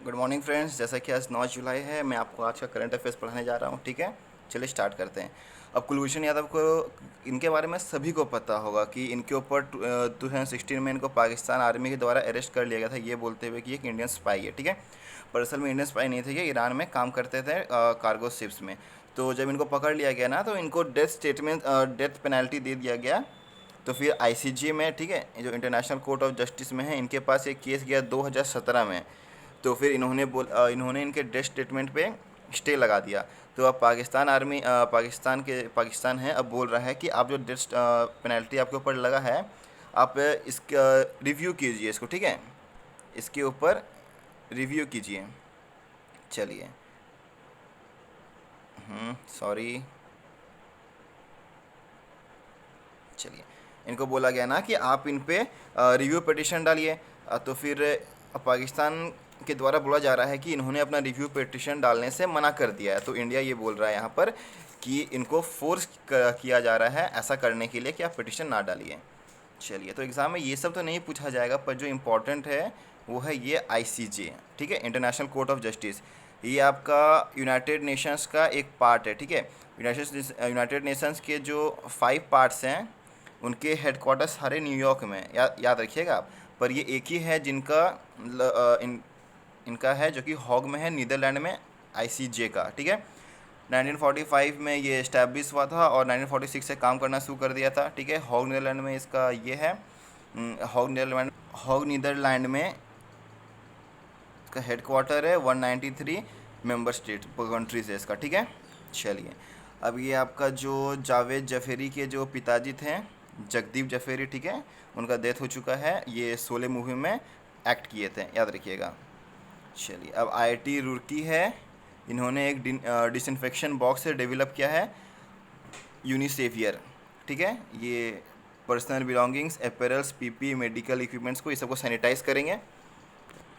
Good morning friends. जैसा कि आज 9 जुलाई है, मैं आपको आज का करंट अफेयर्स पढ़ाने जा रहा हूँ। ठीक है, चलिए स्टार्ट करते हैं। अब कुलभूषण यादव को, इनके बारे में सभी को पता होगा कि इनके ऊपर 2016 में इनको पाकिस्तान आर्मी के द्वारा अरेस्ट कर लिया गया था, ये बोलते हुए कि एक इंडियन स्पाई है। ठीक है, पर असल में इंडियन स्पाई नहीं थे, ये ईरान में काम करते थे कार्गो शिप्स में। तो जब इनको पकड़ लिया गया ना, तो इनको डेथ पेनल्टी दे दिया गया। तो फिर आईसीजे में, ठीक है, जो इंटरनेशनल कोर्ट ऑफ जस्टिस में है, इनके पास एक केस गया 2017 में। तो फिर इन्होंने इनके डेथ स्टेटमेंट पे स्टे लगा दिया। तो अब पाकिस्तान है, अब बोल रहा है कि आप जो डेथ पेनल्टी आपके ऊपर लगा है, आप इसका रिव्यू कीजिए इसको। ठीक है, इसके ऊपर रिव्यू कीजिए। चलिए, सॉरी, चलिए, इनको बोला गया ना कि आप इन पे रिव्यू पिटिशन डालिए। तो फिर पाकिस्तान के द्वारा बोला जा रहा है कि इन्होंने अपना रिव्यू पिटिशन डालने से मना कर दिया है। तो इंडिया ये बोल रहा है यहाँ पर कि इनको फोर्स किया जा रहा है ऐसा करने के लिए कि आप पिटिशन ना डालिए। चलिए, तो एग्ज़ाम में ये सब तो नहीं पूछा जाएगा, पर जो इम्पोर्टेंट है वो है ये आईसीजे। ठीक है, इंटरनेशनल कोर्ट ऑफ जस्टिस। ये आपका यूनाइटेड नेशंस का एक पार्ट है। ठीक है, यूनाइटेड नेशंस के जो 5 पार्ट्स हैं, उनके हेडक्वार्टर्स सारे न्यूयॉर्क में, याद रखिएगा आप। पर ये एक ही है जिनका इनका है, जो कि हॉग में है, नीदरलैंड में, आईसीजे का। ठीक है, 1945 में ये इस्टेब्लिश हुआ था और 1946 से काम करना शुरू कर दिया था। ठीक है, हॉग नीदरलैंड में इसका ये है। हॉग नीदरलैंड में इसका हेडक्वार्टर है। 193 मेंबर स्टेट कंट्रीज है इसका। ठीक है, चलिए, अब ये आपका जो जावेद जफेरी के जो पिताजी थे, जगदीप जफेरी, ठीक है, उनका डेथ हो चुका है। ये शोले मूवी में एक्ट किए थे, याद रखिएगा। चलिए, अब आईआईटी रुड़की है, इन्होंने एक डिसइंफेक्शन बॉक्स से डेवलप किया है, यूनिसेवियर। ठीक है, ये personal belongings, apparels, PP, medical equipments को, ये सबको सैनिटाइज करेंगे।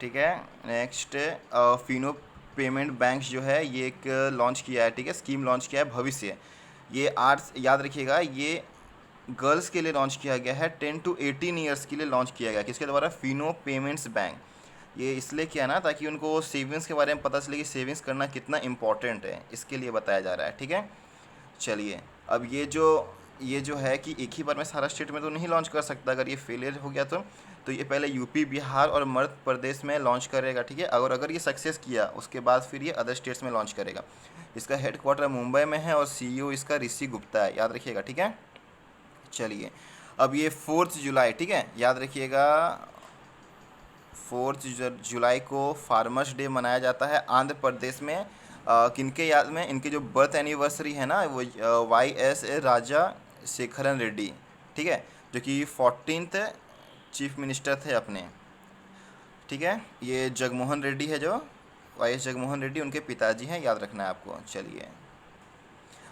ठीक है, नेक्स्ट, फिनो पेमेंट बैंक जो है, ये एक लॉन्च किया है। ठीक है, स्कीम लॉन्च किया है, भविष्य। ये आर्ट्स, याद रखिएगा, ये गर्ल्स के लिए लॉन्च किया गया है। 10 to 18 ईयर्स के लिए लॉन्च किया गया, किसके द्वारा? Fino payments bank. ये इसलिए किया ना, ताकि उनको सेविंग्स के बारे में पता चले कि सेविंग्स करना कितना इंपॉर्टेंट है, इसके लिए बताया जा रहा है। ठीक है, चलिए, अब ये जो है कि एक ही बार में सारा स्टेट में तो नहीं लॉन्च कर सकता, अगर ये फेलियर हो गया तो ये पहले यूपी, बिहार और मध्य प्रदेश में लॉन्च करेगा। ठीक है, अगर ये सक्सेस किया, उसके बाद फिर ये अदर स्टेट्स में लॉन्च करेगा। इसका हेडक्वार्टर मुंबई में है और सीईओ इसका ऋषि गुप्ता है, याद रखिएगा। ठीक है, चलिए, अब ये 4 जुलाई, ठीक है, याद रखिएगा, 4 जुलाई को फार्मर्स डे मनाया जाता है आंध्र प्रदेश में। किनके याद में? इनके जो बर्थ एनिवर्सरी है ना, वो वाई एस राजा शेखरन रेड्डी, ठीक है, जो कि 14th चीफ मिनिस्टर थे अपने। ठीक है, ये जगमोहन रेड्डी है, जो वाई एस जगमोहन रेड्डी उनके पिताजी हैं, याद रखना है आपको। चलिए,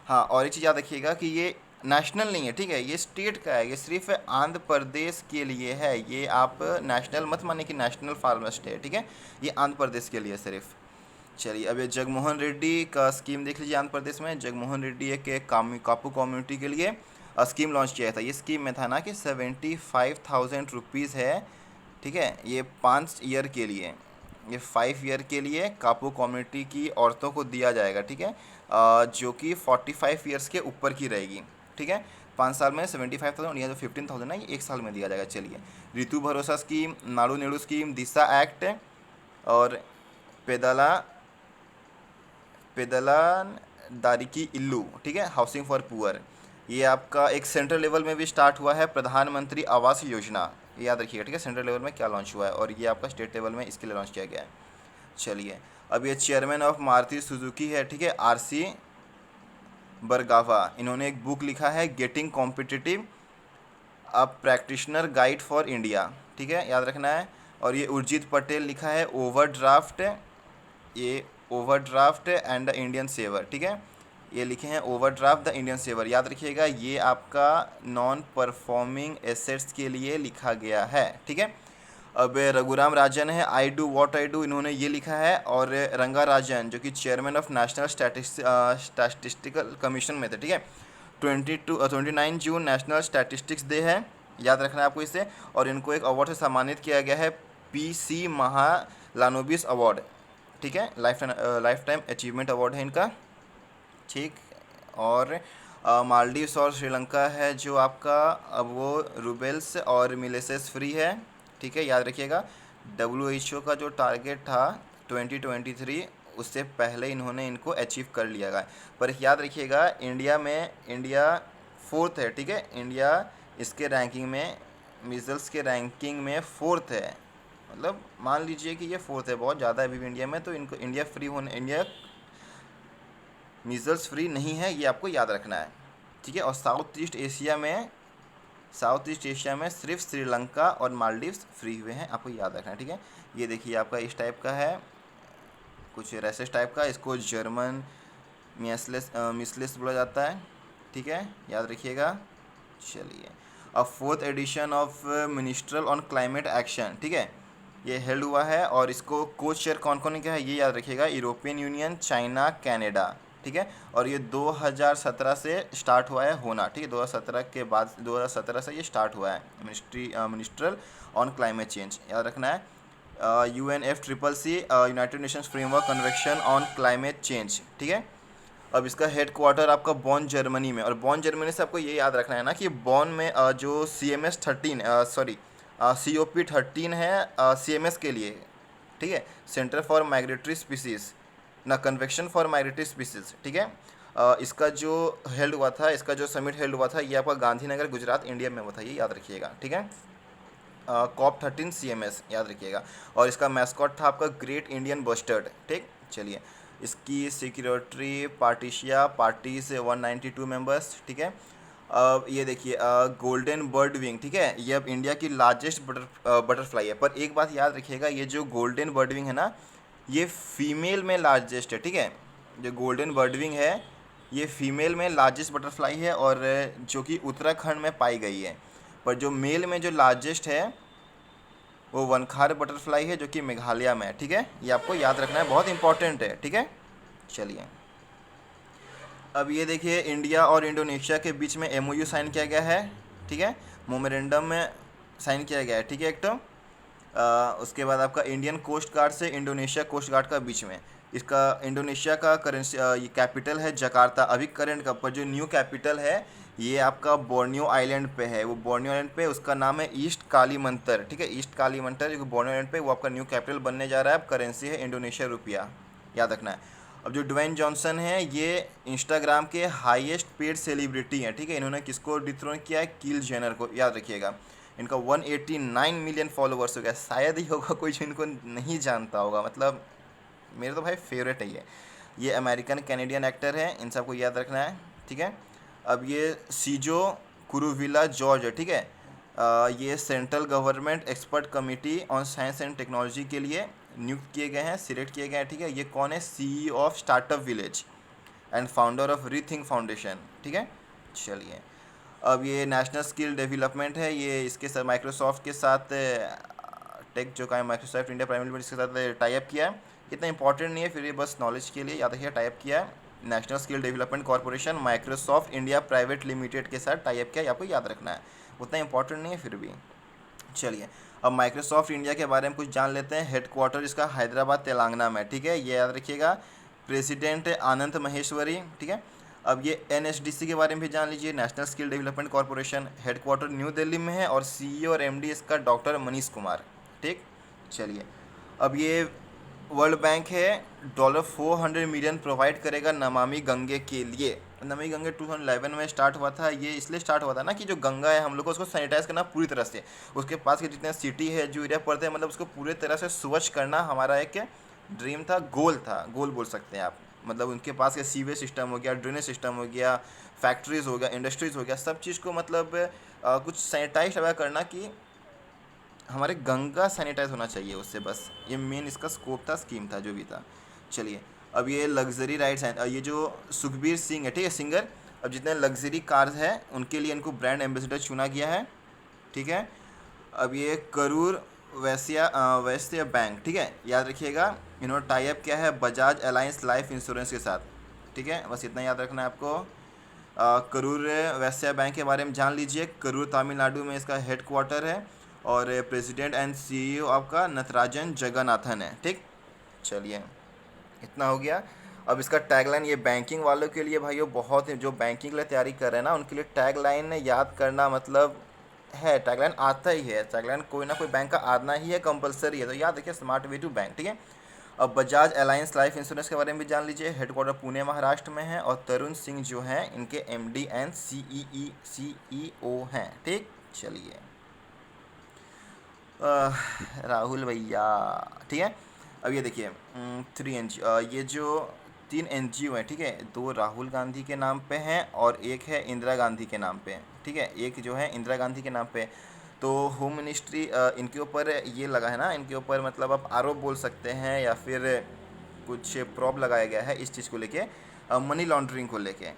हाँ, और एक चीज़ याद रखिएगा कि ये नेशनल नहीं है। ठीक है, ये स्टेट का है, ये सिर्फ आंध्र प्रदेश के लिए है। ये आप नेशनल मत मानिए कि नेशनल फार्मर्स डे है। ठीक है, ये आंध्र प्रदेश के लिए सिर्फ। चलिए, अब ये जगमोहन रेड्डी का स्कीम देख लीजिए। आंध्र प्रदेश में जगमोहन रेड्डी एक कापू कम्युनिटी के लिए स्कीम लॉन्च किया था। ये स्कीम में था ना कि 75,000 रुपीज़ है। ठीक है, ये 5 ईयर के लिए, ये 5 ईयर के लिए कापू कम्युनिटी की औरतों को दिया जाएगा। ठीक है, जो कि 45 ईयर्स के ऊपर की रहेगी। ठीक है, 5 साल में 75,000, या जो 15,000 है, ये 1 साल में दिया जाएगा। चलिए, ऋतु भरोसा स्कीम, नाड़ू नेड़ू स्कीम, दिशा एक्ट और पेदला पेदला दारिकी इल्लू, ठीक है, हाउसिंग फॉर पुअर। ये आपका एक सेंट्रल लेवल में भी स्टार्ट हुआ है, प्रधानमंत्री आवास योजना, ये याद रखिएगा। ठीक है, सेंट्रल लेवल में क्या लॉन्च हुआ है, और ये आपका स्टेट लेवल में इसके लिए लॉन्च किया गया है। चलिए, अब ये चेयरमैन ऑफ मारुति सुजुकी है। ठीक है, आरसी बरगावा, इन्होंने एक बुक लिखा है, getting competitive, a practitioner guide for India. ठीक है, याद रखना है। और ये उर्जित पटेल लिखा है, ओवरड्राफ्ट, ये overdraft and the Indian saver. ठीक है, ये लिखे हैं ओवरड्राफ्ट द इंडियन सेवर, याद रखिएगा। ये आपका नॉन परफॉर्मिंग एसेट्स के लिए लिखा गया है। ठीक है, अब रघुराम राजन है, I do what I do, इन्होंने ये लिखा है। और रंगा राजन, जो कि chairman of national statistical commission में थे। ठीक है, 29 जून नेशनल स्टैटिस्टिक्स डे है, याद रखना है आपको इसे। और इनको एक अवार्ड से सम्मानित किया गया है, पी सी महालानोबिस अवार्ड, ठीक है, लाइफ टाइम अचीवमेंट अवार्ड है इनका, ठीक। और मालदीव्स और श्रीलंका है जो आपका, अब वो रूबेल्स और मिलेसेस फ्री है, ठीक है, याद रखिएगा। WHO का जो टारगेट था 2023, उससे पहले इन्होंने इनको अचीव कर लिया है। पर याद रखिएगा इंडिया फोर्थ है, ठीक है, इंडिया इसके रैंकिंग में, मीज़ल्स के रैंकिंग में फोर्थ है। मतलब मान लीजिए कि ये फोर्थ है, बहुत ज़्यादा है अभी भी इंडिया में, तो इनको इंडिया मीज़ल्स फ्री नहीं है, ये आपको याद रखना है, ठीक है। और साउथ ईस्ट एशिया में सिर्फ श्रीलंका और मालदीव्स फ्री हुए हैं, आपको याद रखना है, ठीक है। ये देखिए आपका इस टाइप का है, कुछ रेसेस टाइप का, इसको जर्मन मिसलेस बोला जाता है, ठीक है, याद रखिएगा। चलिए, अब fourth edition of minstrel on climate action, ठीक है, ये हेल्ड हुआ है, और इसको कोच चेयर कौन कौन क्या है ये याद रखिएगा, यूरोपियन यूनियन, चाइना, कनाडा, ठीक है। और ये 2017 से स्टार्ट हुआ है होना, ठीक है, 2017 के बाद 2017 से ये स्टार्ट हुआ है, मिनिस्ट्रल ऑन क्लाइमेट चेंज, याद रखना है। UNFCCC, United Nations framework convention on climate change, ठीक है। अब इसका हेड क्वार्टर आपका बॉन जर्मनी में, और बॉन जर्मनी से आपको ये याद रखना है ना कि बॉन में जो COP13 है CMS के लिए, ठीक है, सेंटर फॉर माइग्रेटरी स्पीसीज ना, कन्वेक्शन फॉर माइग्रेटरी स्पीसीज, ठीक है। इसका जो हेल्ड हुआ था, इसका जो समिट हेल्ड हुआ था, ये आपका गांधीनगर गुजरात इंडिया में हुआ था, ये याद रखिएगा, ठीक है। COP13 CMS याद रखिएगा, और इसका मैस्कॉट था आपका ग्रेट इंडियन बस्टर्ड, ठीक। चलिए, इसकी सिक्योरिटी पार्टी से 192 मेंबर्स, ठीक है। अब ये देखिए गोल्डन बर्ड विंग, ठीक है, ये अब इंडिया की लार्जेस्ट बटरफ्लाई है। पर एक बात याद रखिएगा, ये जो गोल्डन बर्ड विंग है ना, ये फीमेल में लार्जेस्ट है, ठीक है। जो गोल्डन बर्ड विंग है, ये फीमेल में लार्जेस्ट बटरफ्लाई है, और जो कि उत्तराखंड में पाई गई है। पर जो मेल में जो लार्जेस्ट है वो वनखार बटरफ्लाई है, जो कि मेघालय में है, ठीक है। ये आपको याद रखना है, बहुत इंपॉर्टेंट है, ठीक है। चलिए, अब ये देखिए इंडिया और इंडोनेशिया के बीच में MOU साइन किया गया है, ठीक है, मेमोरेंडम में साइन किया गया है, ठीक है, एक तो उसके बाद आपका इंडियन कोस्ट गार्ड से इंडोनेशिया कोस्ट गार्ड का बीच में, इसका इंडोनेशिया का करेंसी ये कैपिटल है जकार्ता अभी करंट का, पर जो न्यू कैपिटल है ये आपका बोर्नियो आइलैंड पे है, वो बोर्नियो आइलैंड पे उसका नाम है ईस्ट कालीमंतर, ठीक है, ईस्ट कालीमंतर जो बोर्नियो आइलैंड पे, वो आपका न्यू कैपिटल बनने जा रहा है। अब करेंसी है इंडोनेशिया रुपया, याद रखना है। अब जो ड्वेन जॉनसन है, ये इंस्टाग्राम के हाईएस्ट पेड सेलिब्रिटी हैं, ठीक है, इन्होंने किसको डिथ्रोन किया है, कील जेनर को, याद रखिएगा। इनका 189 मिलियन फॉलोअर्स हो गया, शायद ही होगा कोई जो इनको नहीं जानता होगा, मतलब मेरे तो भाई फेवरेट है ये अमेरिकन कैनेडियन एक्टर है, इन सबको याद रखना है, ठीक है। अब ये सीजो कुरुविला जॉर्ज है, ठीक है, ये central government expert committee on science and technology के लिए नियुक्त किए गए हैं, सिलेक्ट किए गए हैं, ठीक है। ये कौन है, CEO of startup village and founder of rethink foundation, ठीक है। चलिए, अब ये नेशनल स्किल डेवलपमेंट है, ये इसके साथ माइक्रोसॉफ्ट के साथ टेक जो का है, माइक्रोसॉफ्ट इंडिया प्राइवेट लिमिटेड, इसके साथ टाइप किया है। इतना इंपॉर्टेंट नहीं है, फिर ये बस नॉलेज के लिए याद रखिए, टाइप किया है national skill development corporation Microsoft India private limited के साथ टाइप किया है, आपको याद रखना है, उतना इंपॉर्टेंट नहीं है फिर भी। चलिए, अब माइक्रोसॉफ्ट इंडिया के बारे में कुछ जान लेते हैं। हेडक्वार्टर इसका हैदराबाद तेलंगाना में, ठीक है, ये याद रखिएगा। प्रेसिडेंट अनंत महेश्वरी, ठीक है। अब ये NSDC के बारे में भी जान लीजिए, national skill development corporation, headquarter new Delhi में है, और CEO और MD इसका डॉक्टर मनीष कुमार, ठीक। चलिए, अब ये वर्ल्ड बैंक है, $400 मिलियन प्रोवाइड करेगा नमामि गंगे के लिए। नमामि गंगे 2011 में स्टार्ट हुआ था, ये इसलिए स्टार्ट हुआ था ना कि जो गंगा है हम लोग को उसको सैनिटाइज करना पूरी तरह से, उसके पास के जितने सिटी है जो एरिया पड़ते हैं, मतलब उसको पूरी तरह से स्वच्छ करना हमारा एक ड्रीम था, गोल बोल सकते हैं आप। मतलब उनके पास के सीवेज सिस्टम हो गया, ड्रेनेज सिस्टम हो गया, फैक्ट्रीज हो गया, इंडस्ट्रीज हो गया, सब चीज़ को मतलब कुछ सैनिटाइज वगैरह करना कि हमारे गंगा सैनिटाइज होना चाहिए उससे, बस ये मेन इसका स्कोप था, स्कीम था, जो भी था। चलिए, अब ये लग्जरी राइड्स हैं, ये जो सुखबीर सिंह है, ठीक है, सिंगर, अब जितने लग्जरी कार्स हैं उनके लिए इनको ब्रांड एम्बेसडर चुना गया है, ठीक है। अब ये करूर वैश्य बैंक, ठीक है, याद रखिएगा, इन्होंने टाई अप किया है बजाज अलायंस लाइफ इंश्योरेंस के साथ, ठीक है, बस इतना याद रखना है आपको। करूर वैश्य बैंक के बारे में जान लीजिए, करूर तमिलनाडु में इसका हेड क्वार्टर है, और प्रेसिडेंट एंड CEO आपका नटराजन जगन्नाथन है, ठीक। चलिए, इतना हो गया। अब इसका टैगलाइन ये बैंकिंग वालों के लिए भाइयों बहुत है, जो बैंकिंग के लिए तैयारी कर रहे हैं ना उनके लिए टैगलाइन याद करना मतलब है, टैगलाइन आता ही है, टैगलाइन कोई ना कोई बैंक का आना ही है, कंपलसरी है, तो याद रखिए स्मार्ट वे टू बैंक, ठीक है। अब बजाज अलायंस लाइफ इंश्योरेंस के बारे में भी जान लीजिए, हेडक्वार्टर पुणे महाराष्ट्र में है, और तरुण सिंह जो हैं इनके एमडी एंड सीईओ हैं, ठीक। चलिए राहुल भैया, ठीक है। अब ये देखिए 3 NG, ये जो 3 NGO हैं, ठीक है, 2 राहुल गांधी के नाम पे हैं और एक है इंदिरा गांधी के नाम पे, ठीक है, एक जो है इंदिरा गांधी के नाम पे। तो होम मिनिस्ट्री इनके ऊपर ये लगा है ना, इनके ऊपर मतलब आप आरोप बोल सकते हैं या फिर कुछ प्रॉब लगाया गया है इस चीज़ को लेके, मनी लॉन्ड्रिंग को लेके,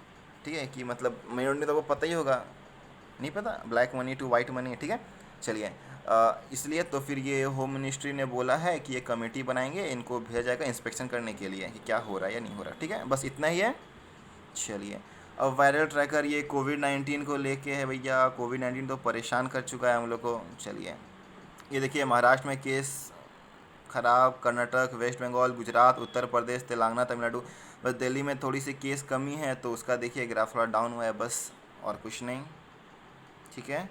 ठीक है, कि मतलब मनी लॉन्ड्रिंग तो आपको पता ही होगा, नहीं पता, black money to white money, ठीक है। चलिए इसलिए तो फिर ये होम मिनिस्ट्री ने बोला है कि ये कमेटी बनाएंगे, इनको भेजा जाएगा इंस्पेक्शन करने के लिए कि क्या हो रहा है या नहीं हो रहा, ठीक है, बस इतना ही है। चलिए अब वायरल ट्रैकर ये कोविड-19 को लेके है भैया, कोविड-19 तो परेशान कर चुका है हम लोग को। चलिए ये देखिए महाराष्ट्र में केस खराब, कर्नाटक, वेस्ट बंगाल, गुजरात, उत्तर प्रदेश, तेलंगाना, तमिलनाडु, बस दिल्ली में थोड़ी सी केस कमी है तो उसका देखिए ग्राफ थोड़ा डाउन हुआ है, बस और कुछ नहीं, ठीक है।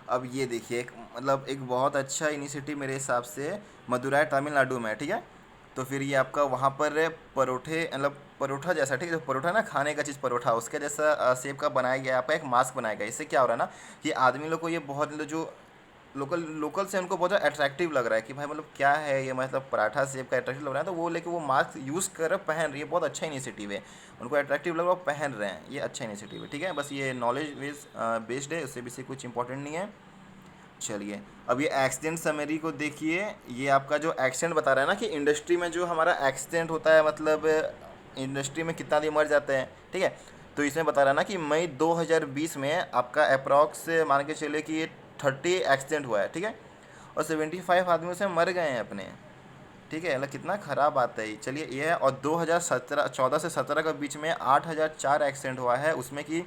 अब ये देखिए एक मतलब एक बहुत अच्छा इनिशिएटिव मेरे हिसाब से मदुराई तमिलनाडु में है, ठीक है। तो फिर ये आपका वहाँ पर परोठे मतलब परोठा जैसा, ठीक है, जो परोठा ना खाने का चीज़ परोठा उसके जैसा शेप का बनाया गया है, आपका एक मास्क बनाया गया है। इससे क्या हो रहा है ना कि आदमी लोग को ये बहुत मतलब जो लोकल लोकल से उनको बहुत ज़्यादा अट्रैक्टिव लग रहा है कि भाई मतलब क्या है ये, मतलब पराठा शेप का अट्रैक्टिव लग रहा है, तो वो लेके वो मास्क यूज़ कर पहन रही है, बहुत अच्छा इनिशिएटिव है, उनको अट्रैक्टिव लग रहा है वो पहन रहे हैं, ये अच्छा इनिशिएटिव है, ठीक है। बस ये नॉलेज बेस्ड है, उससे भी कुछ इंपॉर्टेंट नहीं है। चलिए अब ये एक्सीडेंट समरी को देखिए, ये आपका जो एक्सीडेंट बता रहा है ना कि इंडस्ट्री में जो हमारा एक्सीडेंट होता है मतलब इंडस्ट्री में कितना आदमी मर जाते हैं, ठीक है। तो इसमें बता रहा है ना कि मई 2020 में आपका अप्रॉक्स मान के चलिए कि 30 एक्सीडेंट हुआ है, ठीक है, और 75 आदमी उसमें मर गए हैं अपने, ठीक है, मतलब कितना ख़राब बात है। चलिए ये है, और 2014 से 17 के बीच में 8004 एक्सीडेंट हुआ है, उसमें कि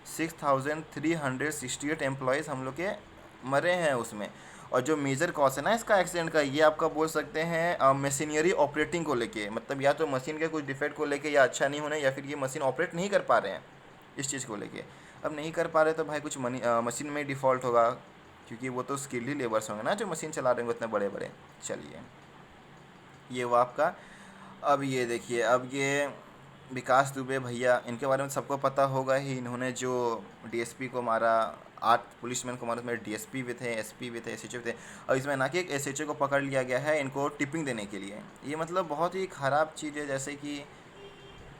6368 एम्प्लॉयज़ हम लोग के मरे हैं उसमें। और जो मेजर कॉज है ना इसका एक्सीडेंट का, ये आपका बोल सकते हैं मशीनरी ऑपरेटिंग को लेके, मतलब या तो मशीन के कुछ डिफेक्ट को लेके या अच्छा नहीं होने, या फिर ये मशीन ऑपरेट नहीं कर पा रहे हैं इस चीज़ को लेके। अब नहीं कर पा रहे तो भाई कुछ मशीन में डिफ़ॉल्ट होगा, क्योंकि वो तो स्किल्ड ही लेबर्स होंगे ना जो मशीन चला रहे होंगे उतने बड़े बड़े। चलिए ये वो आपका। अब ये देखिए, अब ये विकास दुबे भैया, इनके बारे में सबको पता होगा ही, इन्होंने जो डीएसपी को मारा, 8 पुलिसमैन को मारा, उसमें डीएसपी भी थे, एसपी भी थे, एसएचओ भी थे। और इसमें ना कि एक एसएचओ को पकड़ लिया गया है इनको टिपिंग देने के लिए। ये मतलब बहुत ही ख़राब चीज़ है, जैसे कि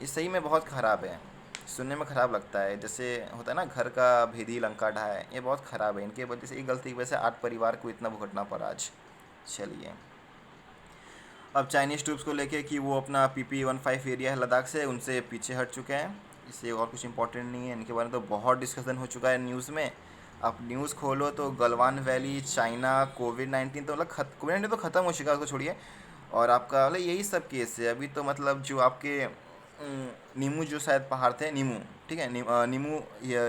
ये सही में बहुत ख़राब है, सुनने में ख़राब लगता है, जैसे होता है ना घर का भेदी लंका ढाए, ये बहुत ख़राब है, इनके वजह से, एक गलती की वजह से 8 परिवार को इतना भुगतना पड़ा आज। चलिए अब चाइनीज़ ट्रूप्स को लेके कि वो अपना PP-15 एरिया है लद्दाख से, उनसे पीछे हट चुके हैं, इससे और कुछ इंपॉर्टेंट नहीं है। इनके बारे में तो बहुत डिस्कशन हो चुका है न्यूज़ में, आप न्यूज़ खोलो तो गलवान वैली, चाइना, कोविड-19, तो मतलब कोविड-19 तो ख़त्म हो चुका है, उसको छोड़िए। और आपका मतलब यही सब केस है अभी तो, मतलब जो आपके नीमू जो शायद पहाड़ थे, नीमू, ठीक है, नीमू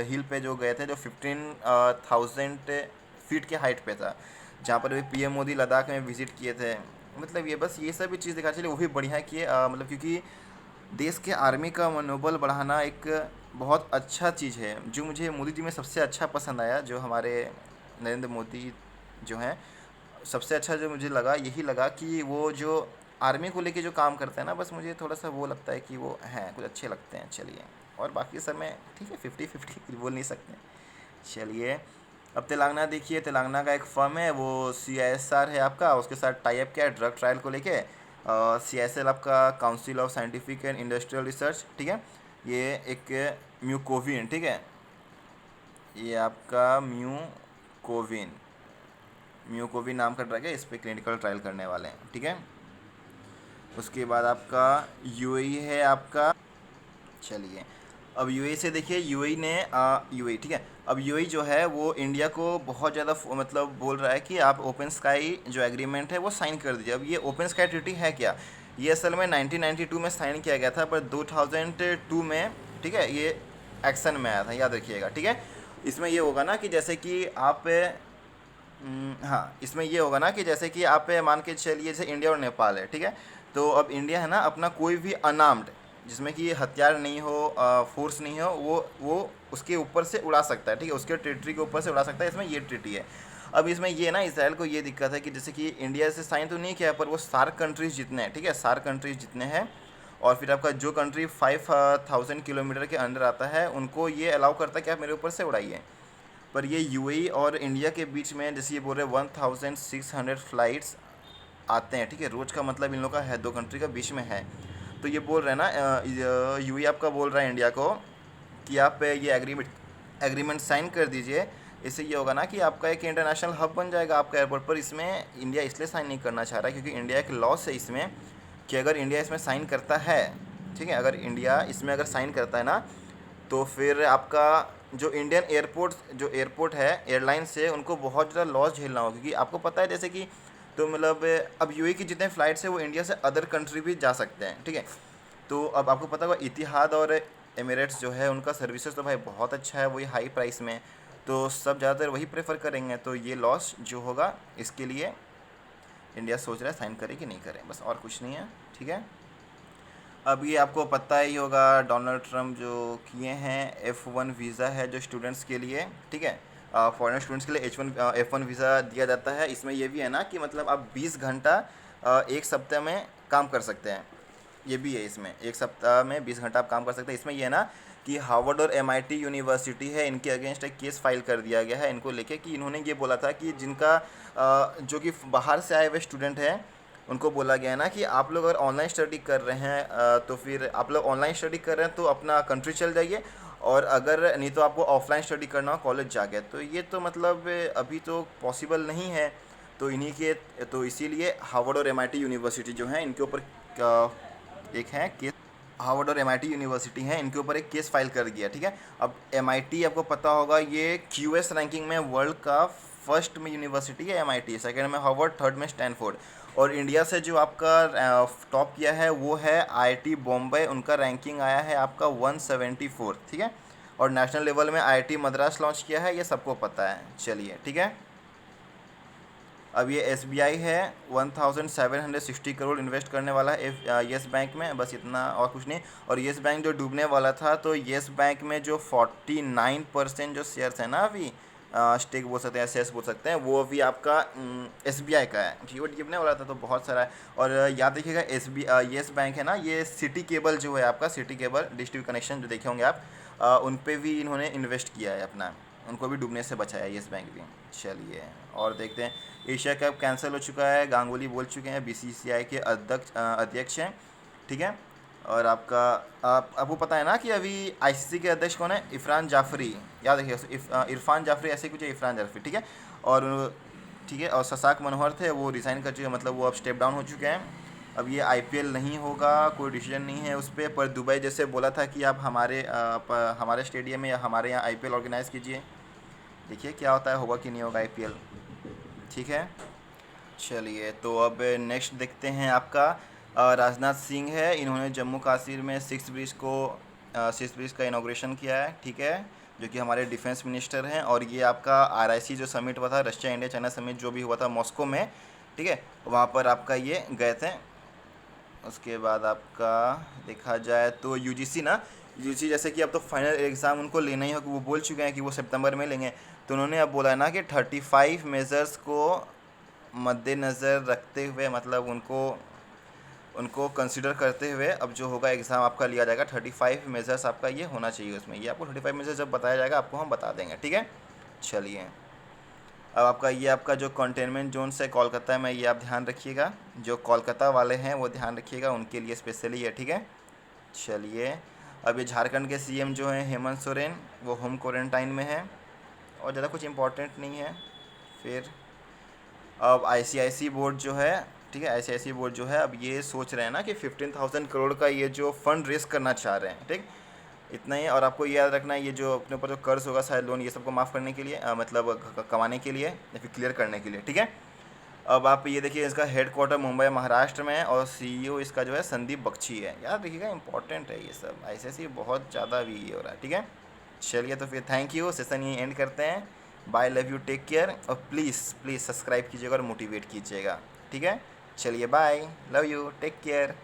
हिल पे जो गए थे, जो 15,000 फीट के हाइट पे था, जहाँ पर अभी पीएम मोदी लद्दाख में विज़िट किए थे। मतलब ये बस ये सब भी चीज़ दिखा, चलिए वो भी बढ़िया किए, मतलब क्योंकि देश के आर्मी का मनोबल बढ़ाना एक बहुत अच्छा चीज़ है। जो मुझे मोदी जी में सबसे अच्छा पसंद आया, जो हमारे नरेंद्र मोदी जो हैं, सबसे अच्छा जो मुझे लगा यही लगा कि वो जो आर्मी को लेके जो काम करते हैं ना, बस मुझे थोड़ा सा वो लगता है कि वो हैं कुछ अच्छे लगते हैं। चलिए और बाकी सब में ठीक है, 50-50 कुछ बोल नहीं सकते। चलिए अब तेलंगाना देखिए, तेलंगाना का एक फर्म है वो CISR है आपका, उसके साथ टाई अप किया है ड्रग ट्रायल को लेके। CISL आपका council of scientific and industrial research, ठीक है, ये एक म्यूकोविन, ठीक है, ये आपका म्यूकोविन नाम का ड्रग है, इस पर क्लिनिकल ट्रायल करने वाले हैं, ठीक है। उसके बाद आपका UAE है आपका। चलिए अब UAE से देखिए, UAE ने UAE, ठीक है, अब UAE जो है वो इंडिया को बहुत ज़्यादा मतलब बोल रहा है कि आप ओपन स्काई जो एग्रीमेंट है वो साइन कर दीजिए। अब ये ओपन स्काई ट्रीटी है क्या, ये असल में 1992 में साइन किया गया था, पर 2002 में, ठीक है, ये एक्शन में आया था, याद रखिएगा, ठीक है। इसमें ये होगा ना कि जैसे कि आप हाँ, इसमें ये होगा ना कि जैसे कि आप मान के चलिए जैसे इंडिया और नेपाल है, ठीक है, तो अब इंडिया है ना अपना कोई भी अनार्म्ड, जिसमें कि हथियार नहीं हो, फोर्स नहीं हो, वो उसके ऊपर से उड़ा सकता है, ठीक है, उसके टेरिटरी के ऊपर से उड़ा सकता है, इसमें ये ट्रीटी है। अब इसमें ये ना इसराइल को ये दिक्कत है कि जैसे कि इंडिया से साइन तो नहीं किया, पर वो सार्क कंट्रीज जितने हैं, ठीक है, सार्क कंट्रीज जितने हैं, और फिर आपका जो कंट्री 5000 किलोमीटर के अंदर आता है उनको ये अलाउ करता है कि आप मेरे ऊपर से उड़ाइए। पर ये यूएई और इंडिया के बीच में जैसे ये बोल रहे 1600 फ्लाइट्स आते हैं, ठीक है, रोज़ का मतलब इन लोग का है, दो कंट्री का बीच में है। तो ये बोल रहे हैं ना, यूएई आपका बोल रहा है इंडिया को कि आप ये एग्रीमेंट साइन कर दीजिए। इससे ये होगा ना कि आपका एक इंटरनेशनल हब बन जाएगा आपका एयरपोर्ट पर। इसमें इंडिया इसलिए साइन नहीं करना चाह रहा है क्योंकि इंडिया एक लॉस है इसमें कि अगर इंडिया इसमें साइन करता है, ठीक है, अगर इंडिया इसमें अगर साइन करता है ना, तो फिर आपका जो इंडियन एयरपोर्ट है, एयरलाइन से उनको बहुत ज़्यादा लॉस झेलना होगा, क्योंकि आपको पता है जैसे कि, तो मतलब अब यूएई की जितने फ़्लाइट्स है वो इंडिया से अदर कंट्री भी जा सकते हैं, ठीक है। तो अब आपको पता होगा इतिहाद और एमिरेट्स जो है उनका सर्विसेज तो भाई बहुत अच्छा है, वही हाई प्राइस में, तो सब ज़्यादातर वही प्रेफर करेंगे। तो ये लॉस जो होगा इसके लिए इंडिया सोच रहा है साइन करे कि नहीं करें, बस, और कुछ नहीं है, ठीक है। अब ये आपको पता ही होगा डोनाल्ड ट्रम्प जो किए हैं F1 वीज़ा है जो स्टूडेंट्स के लिए, ठीक है, फॉरेन स्टूडेंट्स के लिए F1 वीज़ा दिया जाता है। इसमें ये भी है ना कि मतलब आप 20 घंटा एक सप्ताह में काम कर सकते हैं, ये भी है इसमें, एक सप्ताह में 20 घंटा आप काम कर सकते हैं। इसमें ये है ना कि हार्वर्ड और MIT यूनिवर्सिटी है, इनके अगेंस्ट एक केस फाइल कर दिया गया है इनको लेके कि इन्होंने ये बोला था कि जिनका जो कि बाहर से आए हुए स्टूडेंट हैं उनको बोला गया है ना कि आप लोग अगर ऑनलाइन स्टडी कर रहे हैं तो फिर आप लोग ऑनलाइन स्टडी कर रहे हैं तो अपना कंट्री चल जाइए, और अगर नहीं तो आपको ऑफलाइन स्टडी करना हो कॉलेज जाके। तो ये तो मतलब अभी तो पॉसिबल नहीं है। तो इन्हीं के तो इसीलिए हार्वर्ड और MIT यूनिवर्सिटी जो है इनके ऊपर एक है केस, हार्वर्ड और MIT यूनिवर्सिटी हैं इनके ऊपर एक केस फाइल कर दिया, ठीक है। अब MIT आपको पता होगा ये QS रैंकिंग में वर्ल्ड का फर्स्ट में यूनिवर्सिटी है MIT, सेकंड में हार्वर्ड, थर्ड में स्टैनफोर्ड, और इंडिया से जो आपका टॉप किया है वो है IIT बॉम्बे, उनका रैंकिंग आया है आपका 174, ठीक है। और नेशनल लेवल में IIT मद्रास लॉन्च किया है, ये सबको पता है, चलिए, ठीक है। अब ये SBI है 1760 करोड़ इन्वेस्ट करने वाला है येस बैंक में, बस इतना और कुछ नहीं। और येस बैंक जो डूबने वाला था, तो येस बैंक में जो 49% जो शेयर्स है ना अभी, स्टेक बोल सकते हैं, शेयर्स बोल सकते हैं, वो अभी आपका SBI का है, ठीक है, डूबने वाला था तो बहुत सारा है। और याद रखिएगा येस बैंक है ना, ये सिटी केबल जो है आपका, सिटी केबल डिस्ट्रीब्यूट कनेक्शन जो देखे होंगे आप, उन पे भी इन्होंने इन्वेस्ट किया है अपना, उनको भी डूबने से बचाया येस बैंक भी। चलिए और देखते हैं। एशिया कप कैंसिल हो चुका है, गांगुली बोल चुके हैं, BCCI के अध्यक्ष हैं, ठीक है। और आपको पता है ना कि अभी ICC के अध्यक्ष कौन है? इरफान जाफरी, याद रखिए, इरफान जाफरी ऐसे कुछ है, इरफान जाफरी, ठीक है। और ठीक है, और शशांक मनोहर थे, वो रिज़ाइन कर चुके हैं, मतलब वो अब स्टेप डाउन हो चुके हैं। अब ये IPL नहीं होगा, कोई डिसीजन नहीं है उस पर दुबई जैसे बोला था कि आप हमारे स्टेडियम में या हमारे यहाँ IPL ऑर्गेनाइज़ कीजिए, देखिए क्या होता है, होगा कि नहीं होगा IPL, ठीक है। चलिए तो अब नेक्स्ट देखते हैं आपका राजनाथ सिंह है, इन्होंने जम्मू कश्मीर में सिक्स ब्रिज का इनाग्रेशन किया है, ठीक है, जो कि हमारे डिफेंस मिनिस्टर हैं। और ये आपका RIC जो समिट हुआ था, रशिया इंडिया चाइना समिट जो भी हुआ था मॉस्को में, ठीक है, वहाँ पर आपका ये गए थे। उसके बाद आपका देखा जाए तो UGC जैसे कि अब तो फाइनल एग्ज़ाम उनको लेना ही होगा, वो बोल चुके हैं कि वो सितंबर में लेंगे। तो उन्होंने अब बोला है ना कि 35 मेजर्स को मद्देनज़र रखते हुए, मतलब उनको कंसिडर करते हुए अब जो होगा एग्ज़ाम आपका लिया जाएगा। 35 मेजर्स आपका ये होना चाहिए उसमें, ये आपको 35 मेजर्स जब बताया जाएगा आपको हम बता देंगे, ठीक है। चलिए अब आपका जो कंटेनमेंट जोन है कोलकाता में, ये आप ध्यान रखिएगा, जो कोलकाता वाले हैं वो ध्यान रखिएगा, उनके लिए स्पेशली है, ठीक है। चलिए अब ये झारखंड के CM जो हैं हेमंत सोरेन, वो होम क्वारंटाइन में है, और ज़्यादा कुछ इंपॉर्टेंट नहीं है। फिर अब ICIC बोर्ड जो है, ठीक है, ICIC बोर्ड जो है अब ये सोच रहे हैं ना कि 15,000 करोड़ का ये जो फंड रेस करना चाह रहे हैं, ठीक, इतना ही। और आपको ये याद रखना है, ये जो अपने ऊपर जो कर्ज होगा शायद लोन, ये सबको माफ़ करने के लिए, मतलब कमाने के लिए या फिर क्लियर करने के लिए, ठीक है। अब आप ये देखिए, इसका हेडक्वार्टर मुंबई महाराष्ट्र में है, और CEO इसका जो है संदीप बख्शी है, याद रखिएगा, इंपॉर्टेंट है ये सब, ICIC बहुत ज़्यादा भी ये हो रहा है, ठीक है। चलिए तो फिर थैंक यू, सेशन ये एंड करते हैं, bye, love you, take care, और प्लीज़ सब्सक्राइब कीजिएगा और मोटिवेट कीजिएगा, ठीक है। चलिए bye, love you, take care.